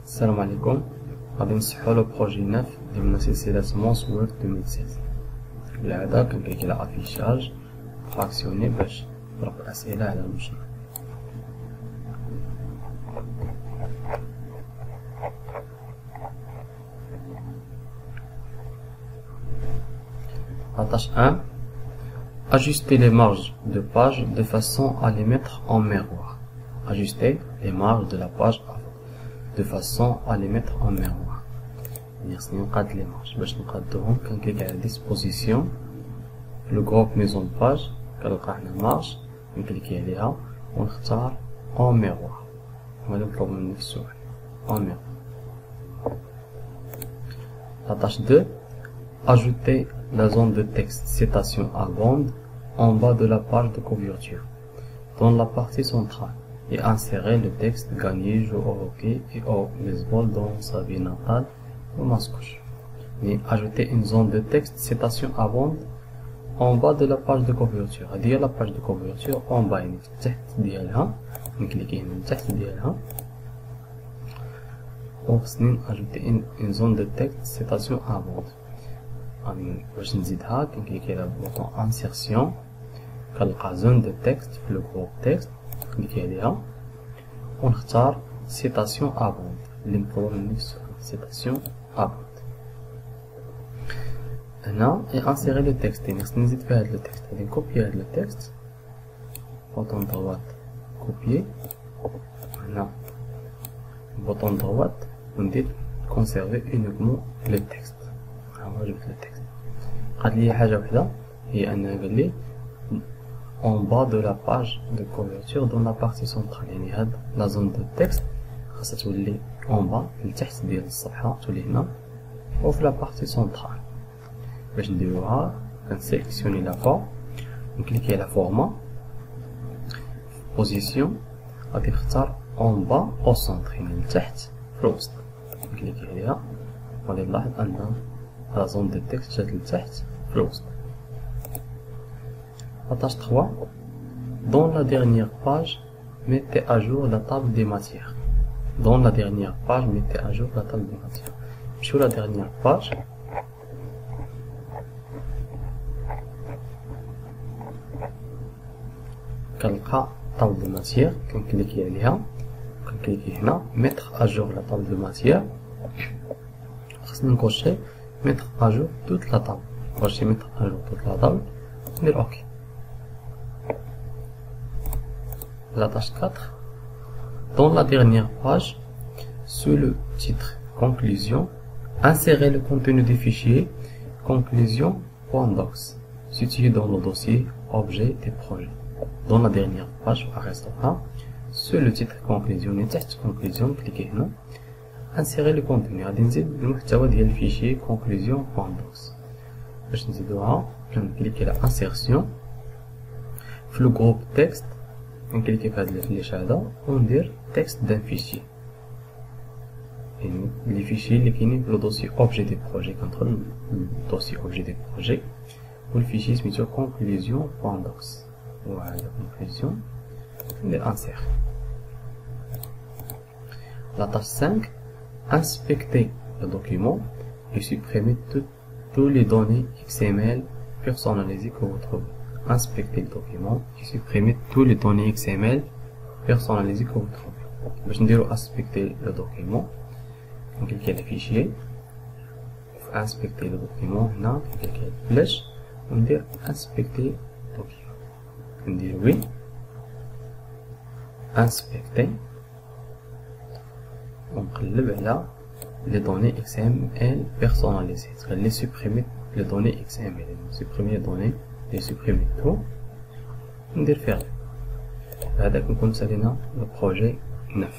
السلام عليكم. غادي نصحو لو بروجي 9 ديال سلسلة مونس وورد 2016. بالعادة كنكليكي على افيشاج فراكسيوني باش نضرب الأسئلة على المشروع. La tâche 1. Ajuster les marges de page de façon à les mettre en miroir. Ajuster les marges de la page de façon à les mettre en miroir. خصني نقاد لي مارج باش نقادوهم كنكليك على ديسبوزيسيون في لو جروب ميزون باج كنلقى هنا مارج نكليكي عليها ونختار اون ميروار. هذا مطلوب مني في السؤال اون ميروار. La tâche 2. Ajouter la zone de texte citation à bande en bas de la page de couverture dans la partie centrale et insérer le texte gagné, joue au hockey et au baseball dans sa ville natale au Mascouche. Et ajouter une zone de texte citation à bande en bas de la page de couverture. هذه la page de couverture en bas يعني تحت ديالها نكليكي هنا تحت ديالها وخصني ajouter une zone de texte citation à bande. باش نزيدها كنكليكي على بوطون انسيرسيون كنلقى زون دو تكست في لو جروب تكست كنكليكي عليها ونختار سيتاسيون ابوند اللي مطلوب مني في السؤال سيتاسيون ابوند. هنا اي انسيري لو تكست يعني خصني نزيد في هاد لو تكست غادي نكوبي هاد لو تكست بوطون droit كوبيي هنا بوطون droit وندير كونسيرفي اونيكمون لو تكست. ها جبت لو تكست قالت لي حاجه وحده هي انها قال لي en bas de la page de couverture dans la partie centrale يعني هاد لا زون دو تكست خاصها تولي en bas لتحت ديال الصفحه تولي هنا وفي لا بارتي سونترال. باش نديروها كنسيليكسيوني لا فورم نكليكي على فورما بوزيسيون غادي نختار en bas au centre يعني لتحت في الوسط نكليكي عليها غادي نلاحظ ان la zone de texte جات لتحت في الوسط. La tâche 3. Dans la dernière page, mettez à jour la table des matières. Dans la dernière page, mettez à jour la table des matières. Sur la dernière page, كنلقى table de matière كنكليكي عليها كنكليكي هنا mettre à jour la table de matière. خصني نكوشي mettre à jour toute la table. نكوشي mettre à jour toute la table ندير OK. La tâche 4. Dans la dernière page, sous le titre Conclusion, insérez le contenu du fichier conclusion.docs situé dans le dossier Objet des projets. Dans la dernière page, sous le titre Conclusion et texte Conclusion, cliquez là. Insérez le contenu. غادي نزيد المحتوى ديال الفيشي conclusion.docs. باش نزيدوها كنكليكي على Insertion في لو جروب تكست نكليكي في هاد الفليش هذا وندير تكست دان فيشي يعني لي فيشي اللي كاينين في لو دوسي اوبجي دي بروجي كندخل للدوسي اوبجي دي بروجي والفيشي سميتو conclusion.docs وهذا conclusion ندير انسير. La tâche 5. Inspectez le document et supprimez tous les données XML personnalisées que vous trouvez. Inspectez le document et supprimez tous les données XML personnalisées que vous trouvez. باش نديرو inspecter le document نكليكي على fichier inspecter le document هنا نكليكي على فلاش وندير inspecter document ندير oui inspecter ونقلب على les données XML personnalisées غنلي supprimer les données XML supprimer les données et supprimer tout ندير فيه هذا كنكون سالينا البروجي 9.